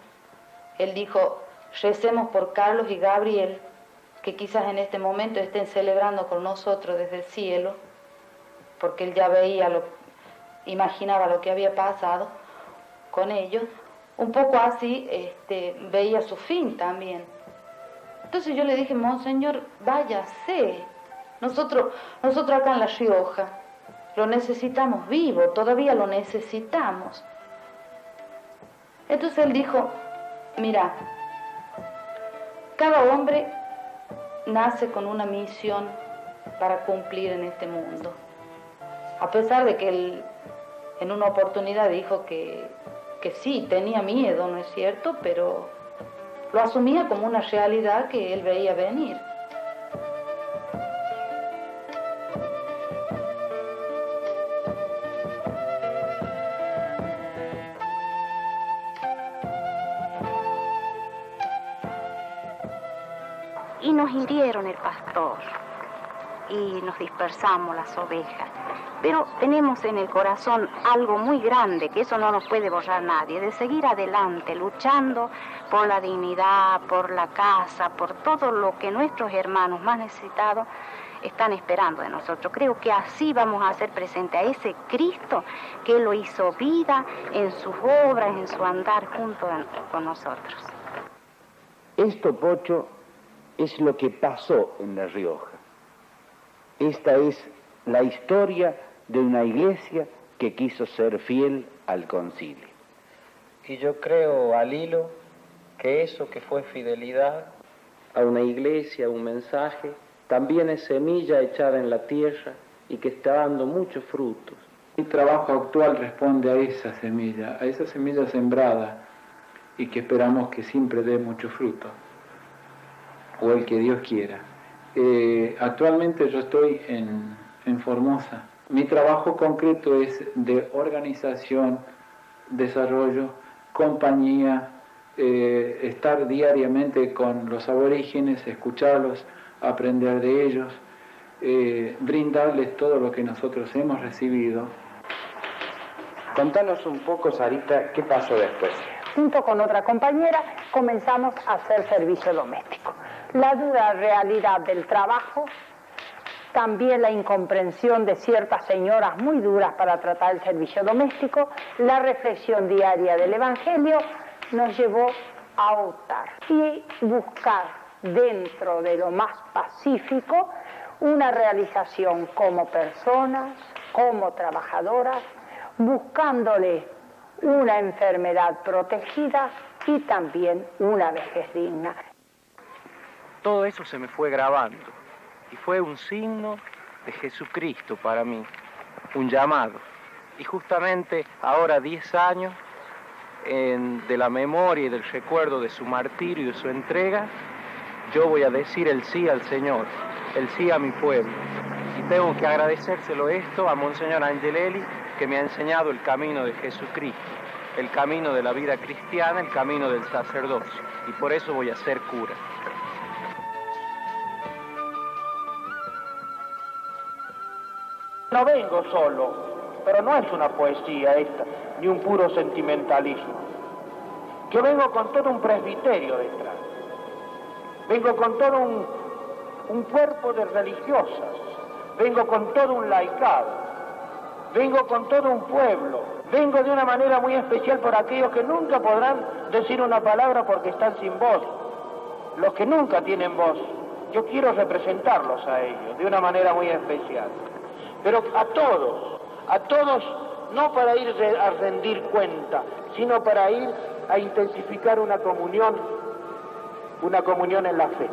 S16: él dijo, recemos por Carlos y Gabriel, que quizás en este momento estén celebrando con nosotros desde el cielo, porque él ya imaginaba lo que había pasado con ellos. Un poco así veía su fin también. Entonces yo le dije, Monseñor, váyase. Nosotros acá en La Rioja lo necesitamos vivo, todavía lo necesitamos. Entonces él dijo, mira, cada hombre nace con una misión para cumplir en este mundo. A pesar de que él en una oportunidad dijo que sí, tenía miedo, ¿no es cierto? Pero lo asumía como una realidad que él veía venir.
S14: nos hirieron el pastor y nos dispersamos las ovejas. Pero tenemos en el corazón algo muy grande, que eso no nos puede borrar nadie, de seguir adelante, luchando por la dignidad, por la casa, por todo lo que nuestros hermanos más necesitados están esperando de nosotros. Creo que así vamos a hacer presente a ese Cristo que lo hizo vida en sus obras, en su andar junto con nosotros.
S3: Esto, Pocho, es lo que pasó en La Rioja. Esta es la historia de una iglesia que quiso ser fiel al concilio.
S1: Y yo creo, al hilo, que eso que fue fidelidad a una iglesia, a un mensaje, también es semilla echada en la tierra y que está dando muchos frutos. Mi trabajo actual responde a esa semilla sembrada y que esperamos que siempre dé mucho fruto, o el que Dios quiera. Actualmente yo estoy en Formosa. Mi trabajo concreto es de organización, desarrollo, compañía, estar diariamente con los aborígenes, escucharlos, aprender de ellos, brindarles todo lo que nosotros hemos recibido.
S7: Contanos un poco, Sarita, ¿qué pasó después?
S8: Junto con otra compañera comenzamos a hacer servicio doméstico. La dura realidad del trabajo, también la incomprensión de ciertas señoras muy duras para tratar el servicio doméstico, la reflexión diaria del Evangelio nos llevó a optar y buscar dentro de lo más pacífico una realización como personas, como trabajadoras, buscándole una enfermedad protegida y también una vejez digna.
S1: Todo eso se me fue grabando y fue un signo de Jesucristo para mí, un llamado. Y justamente ahora 10 años de la memoria y del recuerdo de su martirio y de su entrega, yo voy a decir el sí al Señor, el sí a mi pueblo. Y tengo que agradecérselo esto a Monseñor Angelelli, que me ha enseñado el camino de Jesucristo, el camino de la vida cristiana, el camino del sacerdocio. Y por eso voy a ser cura.
S17: No vengo solo, pero no es una poesía esta, ni un puro sentimentalismo. Yo vengo con todo un presbiterio detrás. Vengo con todo un cuerpo de religiosas. Vengo con todo un laicado. Vengo con todo un pueblo. Vengo de una manera muy especial por aquellos que nunca podrán decir una palabra porque están sin voz. Los que nunca tienen voz. Yo quiero representarlos a ellos de una manera muy especial. Pero a todos, no para ir a rendir cuenta, sino para ir a intensificar una comunión en la fe.